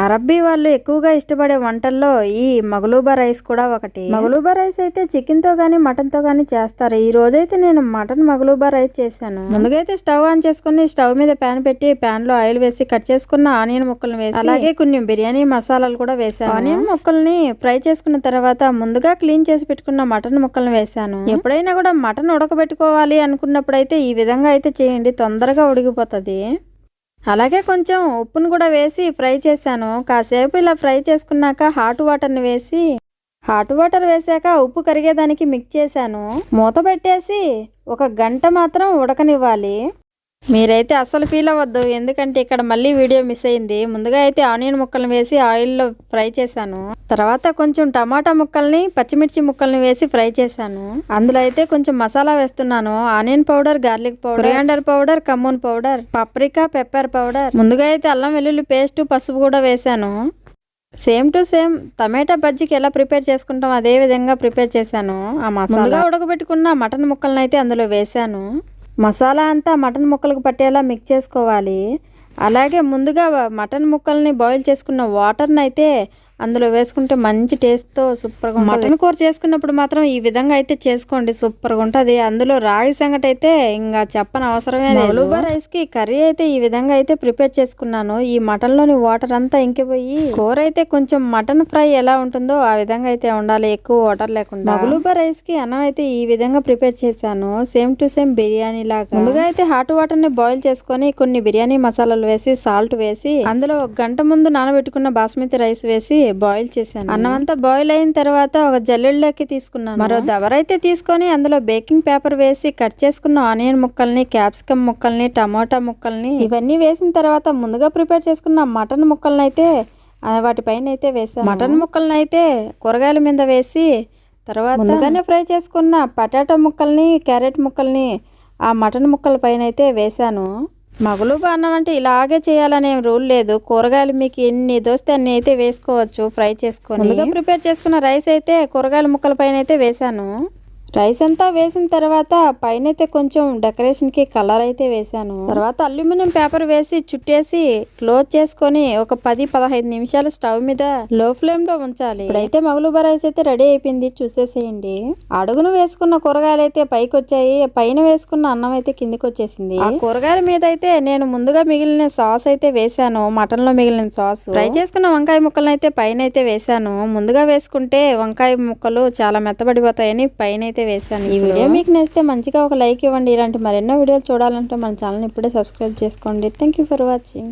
అరబ్బీ వాళ్ళు ఎక్కువగా ఇష్టపడే వంటల్లో ఈ మగలూబా రైస్ కూడా ఒకటి. మగలూబా రైస్ అయితే చికెన్ తో గానీ మటన్ తో గానీ చేస్తారు. ఈ రోజైతే నేను మటన్ మగలూబా రైస్ చేశాను. ముందుగా అయితే స్టవ్ ఆన్ చేసుకుని స్టవ్ మీద ప్యాన్ పెట్టి ప్యాన్ లో ఆయిల్ వేసి కట్ చేసుకున్న ఆనియన్ ముక్కలను వేసి అలాగే కొన్ని బిర్యానీ మసాలాలు కూడా వేసాను. ఆనియన్ ముక్కల్ని ఫ్రై చేసుకున్న తర్వాత ముందుగా క్లీన్ చేసి పెట్టుకున్న మటన్ ముక్కలను వేసాను. ఎప్పుడైనా కూడా మటన్ ఉడకబెట్టుకోవాలి అనుకున్నప్పుడు అయితే ఈ విధంగా అయితే చేయండి, తొందరగా ఉడికిపోతుంది. అలాగే కొంచెం ఉప్పును కూడా వేసి ఫ్రై చేశాను. కాసేపు ఇలా ఫ్రై చేసుకున్నాక హాట్ వాటర్ని వేసి హాట్ వాటర్ వేసాక ఉప్పు కరిగేదానికి మిక్స్ చేశాను. మూత పెట్టేసి 1 గంట మాత్రం ఉడకనివ్వాలి. మీరైతే అస్సలు ఫీల్ అవ్వద్దు, ఎందుకంటే ఇక్కడ మళ్ళీ వీడియో మిస్ అయింది. ముందుగా అయితే ఆనియన్ ముక్కలను వేసి ఆయిల్లో ఫ్రై చేశాను. తర్వాత కొంచెం టమాటా ముక్కల్ని పచ్చిమిర్చి ముక్కల్ని వేసి ఫ్రై చేశాను. అందులో అయితే కొంచెం మసాలా వేస్తున్నాను. Onion powder, garlic powder, coriander powder, cumin powder, paprika, pepper powder. ముందుగా అయితే అల్లం వెల్లుల్లి పేస్ట్, పసుపు కూడా వేశాను. సేమ్ టు సేమ్ టమాటా బజ్జీకి ఎలా ప్రిపేర్ చేసుకుంటాం అదే విధంగా ప్రిపేర్ చేశాను. ఆ మసాలా ఉడకబెట్టుకున్న మటన్ ముక్కలను అయితే అందులో వేశాను. మసాలా అంతా మటన్ ముక్కలకు పట్టేలా మిక్స్ చేసుకోవాలి. అలాగే ముందుగా మటన్ ముక్కల్ని బాయిల్ చేసుకున్న వాటర్ని అయితే అందులో వేసుకుంటే మంచి టేస్ట్తో సూపర్గా ఉంటుంది. మటన్ కూర చేసుకున్నప్పుడు మాత్రం ఈ విధంగా అయితే చేసుకోండి, సూపర్గా ఉంటుంది. అందులో రాగి సంగటి అయితే ఇంకా చెప్పని అవసరమే లేదు. మగలూబా రైస్కి కర్రీ అయితే ఈ విధంగా అయితే ప్రిపేర్ చేసుకున్నాను. ఈ మటన్లోని వాటర్ అంతా ఇంకిపోయి కూర అయితే కొంచెం మటన్ ఫ్రై ఎలా ఉంటుందో ఆ విధంగా అయితే ఉండాలి, ఎక్కువ వాటర్ లేకుండా. మగలూబా రైస్కి అన్నం అయితే ఈ విధంగా ప్రిపేర్ చేశాను, సేమ్ టు సేమ్ బిర్యానీ లాగా. ముందుగా అయితే హాట్ వాటర్ని బాయిల్ చేసుకొని కొన్ని బిర్యానీ మసాలాలు వేసి సాల్ట్ వేసి అందులో 1 గంట ముందు నానబెట్టుకున్న బాస్మతి రైస్ వేసి బాయిల్ చేశాను. అన్నం అంతా బాయిల్ అయిన తర్వాత ఒక జల్లెడలోకి తీసుకున్నాను. మరో దవరైతే తీసుకొని అందులో బేకింగ్ పేపర్ వేసి కట్ చేసుకున్న ఆనియన్ ముక్కల్ని, క్యాప్సికమ్ ముక్కల్ని, టమాటా ముక్కల్ని ఇవన్నీ వేసిన తర్వాత ముందుగా ప్రిపేర్ చేసుకున్న మటన్ ముక్కల్ని అయితే వాటిపైన అయితే వేసాను. మటన్ ముక్కల్ని అయితే కూరగాయల మీద వేసి తర్వాత ముందుగానే ఫ్రై చేసుకున్న పొటాటో ముక్కల్ని, క్యారెట్ ముక్కల్ని ఆ మటన్ ముక్కల పైన అయితే వేసాను. మగలూబా అన్నం అంటే ఇలాగే చేయాలనే రూల్ లేదు. కూరగాయలు మీకు ఎన్ని దోస్తే అన్ని అయితే వేసుకోవచ్చు ఫ్రై చేసుకొని. ముందుగా ప్రిపేర్ చేసుకున్న రైస్ అయితే కూరగాయల ముక్కల పైన అయితే వేసాను. రైస్ అంతా వేసిన తర్వాత పైన అయితే కొంచెం డెకరేషన్ కి కలర్ అయితే వేసాను. తర్వాత అల్యూమినియం పేపర్ వేసి చుట్టేసి క్లోజ్ చేసుకొని ఒక 10-15 నిమిషాలు స్టవ్ మీద లో ఫ్లేమ్ లో ఉంచాలి. ఇప్పుడైతే మగలూబా రైస్ అయితే రెడీ అయిపోయింది, చూసేసేయండి. అడుగును వేసుకున్న కూరగాయలు అయితే పైకి వచ్చాయి, పైన వేసుకున్న అన్నం అయితే కిందికి వచ్చేసింది. ఆ కూరగాయల మీద అయితే నేను ముందుగా మిగిలిన సాస్ అయితే వేసాను, మటన్ లో మిగిలిన సాస్. ఫ్రై చేసుకున్న వంకాయ ముక్కలను అయితే పైన అయితే వేసాను. ముందుగా వేసుకుంటే వంకాయ ముక్కలు చాలా మెత్తబడిపోతాయని పైన అయితే వేసాను. ఈ వీడియో మీకు నచ్చితే మంచిగా ఒక లైక్ ఇవ్వండి. ఇలాంటి మరెన్నో వీడియోలు చూడాలంటే మన ఛానల్ ఇప్పుడే సబ్స్క్రైబ్ చేసుకోండి. Thank you for watching.